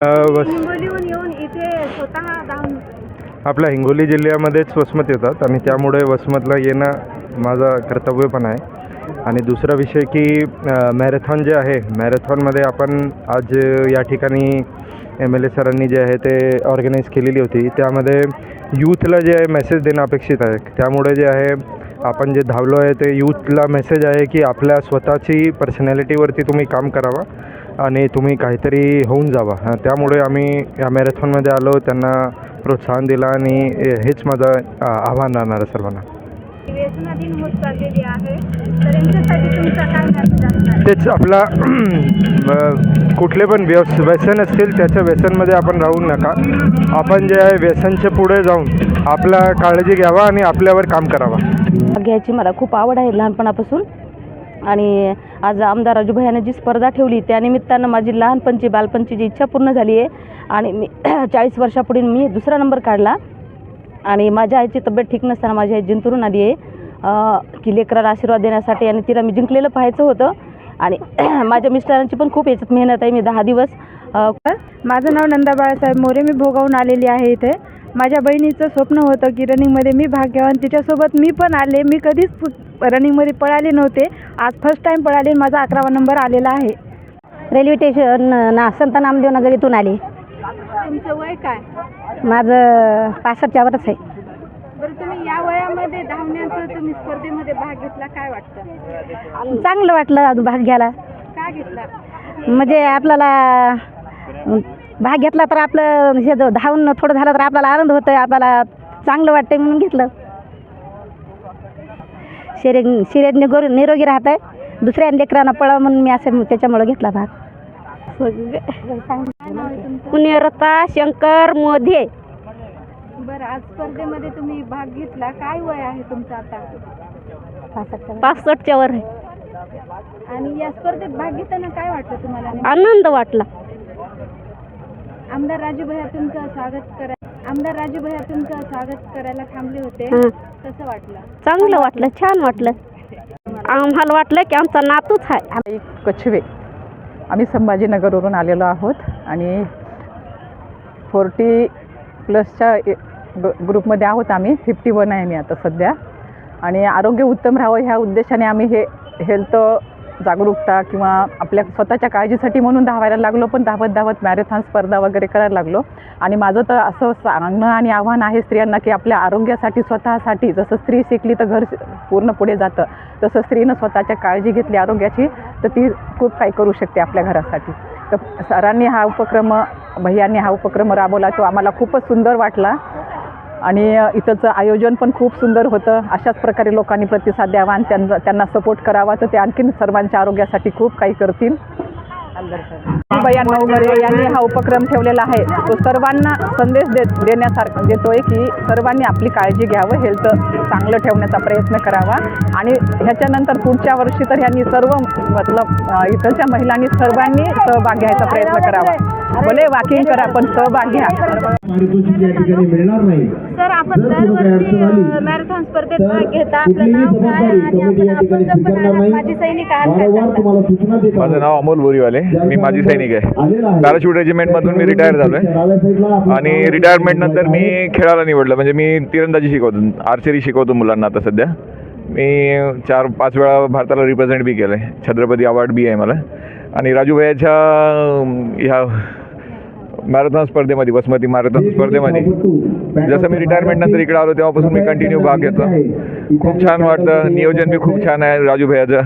हिंगोलीहून येऊन इथे स्वतः धावून आपल्या हिंगोली जिल्ह्यामध्येच वसमत येतात आणि त्यामुळे वसमतला येणं माझं कर्तव्य पण आहे. आणि दुसरा विषय की मॅरेथॉन जे आहे, मॅरेथॉनमध्ये आपण आज या ठिकाणी MLA सरांनी जे आहे ते ऑर्गनाईज केलेली होती. त्यामध्ये यूथला जे आहे मेसेज देणं अपेक्षित आहे. त्यामुळे जे आहे आपण जे धावलो आहे ते यूथला मेसेज आहे की आपल्या स्वतःची पर्सनॅलिटीवरती तुम्ही काम करावं आणि तुम्ही काहीतरी होऊन जावा. त्यामुळे आम्ही या मॅरेथॉनमध्ये आलो, त्यांना प्रोत्साहन दिलं आणि हेच माझं आव्हान राहणार आहे सर्वांना. व्यसनाधीन होत चाललेली आहे, तर यांच्यासाठी तुमचा काय मेसेज असणार? तेच आपला कुठले पण व्यसन असतील त्याच्या व्यसनमध्ये आपण राहू नका. आपण जे आहे व्यसनच्या पुढे जाऊन आपला काळजी घ्यावा आणि आपल्यावर काम करावा. घ्यायची मला खूप आवड आहे लहानपणापासून. आणि आज आमदार राजू भैयाने जी स्पर्धा ठेवली त्यानिमित्तानं माझी लहानपणची बालपणची जी इच्छा पूर्ण झाली आहे. आणि मी 40 वर्षापुढे मी दुसरा नंबर काढला. आणि माझ्या आईची तब्येत ठीक नसताना माझी आई जिंतूरून आली आहे की लेकराला आशीर्वाद देण्यासाठी, आणि तिला मी जिंकलेलं पाहायचं होतं. आणि माझ्या मिस्टरांची पण खूप याच्यात मेहनत आहे. मी 10 दिवस माझं नाव नंदा बाळासाहेब मोरे, मी भोगावून आलेली आहे इथे. माझ्या बहिणीचं स्वप्न होतं की रनिंगमध्ये मी भाग घ्यावा, आणि तिच्यासोबत मी पण आले. मी कधीच रनिंगमध्ये पळाले नव्हते, आज फर्स्ट टाईम पळाले. माझा 11वा नंबर आलेला आहे. रेल्वे स्टेशन संत नामदेव नगर इथून आले. तुमचं वय काय? माझं 65 वर्ष आहे. बरं, तुम्ही या वयामध्ये धावण्याचं तुम्ही स्पर्धेमध्ये भाग घेतला, काय वाटतं? चांगलं वाटलं भाग घ्यायला. काय घेतला? म्हणजे आपल्याला भाग घेतला तर आपलं हे धावून थोडं झालं तर आपल्याला आनंद होतो आहे, आपल्याला चांगलं वाटतं म्हणून घेतलं. शरीर निरोगी राहत आहे. दुसऱ्या लेकरांना पळावं म्हणून मी असं त्याच्यामुळे घेतला भाग. पुण्यरता शंकर मोदी. बरं, आज स्पर्धेमध्ये तुम्ही भाग घेतला, काय वय आहे तुमचं आता? 65च्या वर आहे. आणि या स्पर्धेत भाग घेताना काय वाटतं तुम्हाला? आनंद वाटला. आमदार राजू भैया तुमचं स्वागत करायला थांबले होते, कसं वाटलं? चांगलं वाटलं, छान वाटलं. आम्हाला वाटलं की आमचा नातूच आहे. कछवे, आम्ही संभाजीनगरवरून आलेलो आहोत आणि 40+ ग्रुपमध्ये आहोत. आम्ही 51 आहे मी आता सध्या. आणि आरोग्य उत्तम राहावं ह्या उद्देशाने आम्ही हे हेल्थ जागरूकता किंवा आपल्या स्वतःच्या काळजीसाठी म्हणून धावायला लागलो. पण धावत मॅरेथॉन स्पर्धा वगैरे करायला लागलो. आणि माझं तर असं सांगणं आणि आव्हान आहे स्त्रियांना की आपल्या आरोग्यासाठी स्वतःसाठी, जसं स्त्री शिकली तर घर पूर्ण पुढे जातं, तसं स्त्रीनं स्वतःच्या काळजी घेतली आरोग्याची तर ती खूप काही करू शकते आपल्या घरासाठी. तर सरांनी हा उपक्रम, भैयांनी हा उपक्रम राबवला, तो आम्हाला खूपच सुंदर वाटला. आणि इथंचं आयोजन पण खूप सुंदर होतं. अशाच प्रकारे लोकांनी प्रतिसाद द्यावा आणि त्यांना सपोर्ट करावा, तर ते आणखीन सर्वांच्या आरोग्यासाठी खूप काही करतील. भैया वगैरे यांनी हा उपक्रम ठेवलेला आहे, तो सर्वांना संदेश देण्यासारखं देतोय की सर्वांनी आपली काळजी घ्यावं, हेल्थ चांगलं ठेवण्याचा प्रयत्न करावा. आणि ह्याच्यानंतर पुढच्या वर्षी तर यांनी सर्व इथलच्या महिलांनी सर्वांनी सहभाग घ्यायचा प्रयत्न करावा. भले वॉकिंग करा पण सहभाग घ्या. सर, आपण दरवर्षी मॅरेथॉन स्पर्धेत भाग घेता, आपलं नाव काय आणि आपण पण आहात माजी सैनिक आहात? माझं नाव अमोल बोरीवाले, मी माजी सैनिक आहे. पॅराशूट रेजिमेंटमधून मी रिटायर झालो आहे. आणि रिटायरमेंट नंतर मी खेळायला निवडलं. म्हणजे मी तिरंदाजी शिकवतो, आर्चरी शिकवतो मुलांना. आता सध्या मी 4-5 वेळा भारताला रिप्रेझेंट बी केलं आहे. छत्रपती अवॉर्ड बी आहे मला. आणि राजू भैयाच्या ह्या मॅरेथॉन स्पर्धेमध्ये, वसमती मॅरेथॉन स्पर्धेमध्ये जसं मी रिटायरमेंट नंतर इकडे आलो तेव्हापासून मी कंटिन्यू भाग घेतो. खूप छान वाटतं. नियोजन बी खूप छान आहे राजू भैयाचं.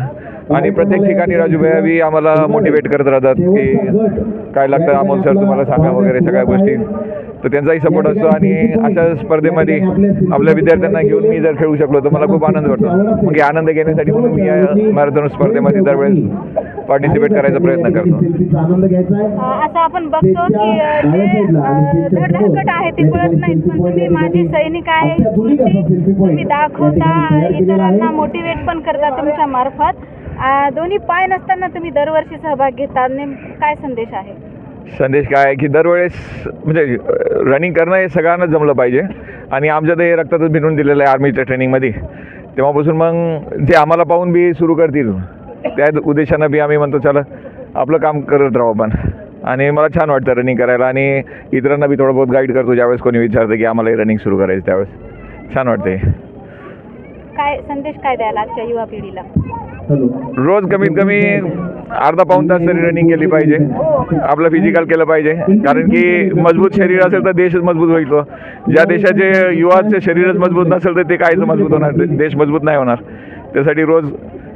आणि प्रत्येक ठिकाणी राजू भैया बी आम्हाला मोटिवेट करत राहतात की काय लागतं अमोल सर तुम्हाला सांगा वगैरे सगळ्या गोष्टी. तर त्यांचाही सपोर्ट असतो. आणि अशा स्पर्धेमध्ये आपल्या विद्यार्थ्यांना घेऊन मी जर खेळू शकलो तर मला खूप आनंद वाटतो. मग हे आनंद घेण्यासाठी म्हणून मी या मॅरेथॉन स्पर्धेमध्ये दरवेळेस पार्टिसिपेट करायचा प्रयत्न करतो. असं आपण बघतो की जे धडधाकट आहे ते पळत नाहीत, पण तुम्ही माझी सैनिक आहे तुम्ही दाखवता, इतरांना मोटिवेट पण करता तुमच्या मार्फत. दोन्ही पाय नसताना तुम्ही दरवर्षी सहभाग घेता, काय संदेश आहे? संदेश काय आहे की दरवेळेस म्हणजे रनिंग करणं हे सगळ्यांना जमलं पाहिजे. आणि आमच्या ते रक्तातच भिनून दिलेलं आहे आर्मीच्या ट्रेनिंगमध्ये. तेव्हापासून मग जे आम्हाला पाहून बी सुरू करतील त्या उद्देशानं बी आम्ही म्हणतो चला आपलं काम करत राहू आपण. आणि मला छान वाटतं रनिंग करायला आणि इतरांना बी थोडं बहुत गाईड करतो ज्यावेळेस कोणी विचारतं की आम्हालाही रनिंग सुरू करायचं त्यावेळेस छान वाटते. काय संदेश काय द्याल आजच्या युवा पिढीला? रोज कमीत कमी अर्धा पाऊण तास तरी रनिंग केली पाहिजे, आपलं फिजिकल केलं पाहिजे, कारण की मजबूत शरीर असेल तर देशच मजबूत होईल. तो ज्या देशाचे युवाचे शरीरच मजबूत नसेल तर ते कायच मजबूत होणार, देश मजबूत नाही होणार. त्यासाठी रोज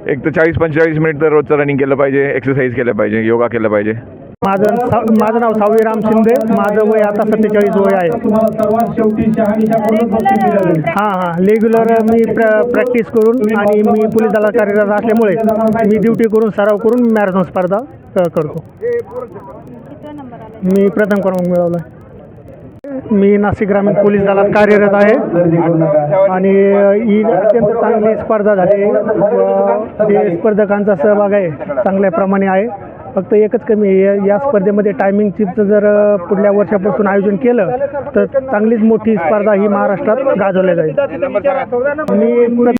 एक तर 40-45 मिनिट तर रोजचं रनिंग केलं पाहिजे, एक्सरसाइज केलं पाहिजे, योगा केलं पाहिजे. माझं नाव सावळीराम शिंदे, माझं वय आता 47 वय आहे. रेग्युलर मी प्रॅक्टिस करून आणि मी पोलीस दलात कार्यरत असल्यामुळे मी ड्युटी करून सराव करून मॅरेथॉन स्पर्धा करतो. कितवा नंबर आला? मी प्रथम क्रमांक मिळवला. मी नाशिक ग्रामीण पोलीस दलात कार्यरत आहे आणि ही अत्यंत चांगली स्पर्धा झाली. जे स्पर्धकांचा सहभाग आहे चांगल्या प्रमाणे आहे. फक्त एकच कमी आहे, या स्पर्धेमध्ये टायमिंगचं जर पुढल्या वर्षापासून आयोजन केलं तर चांगलीच मोठी स्पर्धा ही महाराष्ट्रात गाजवली जाईल. मी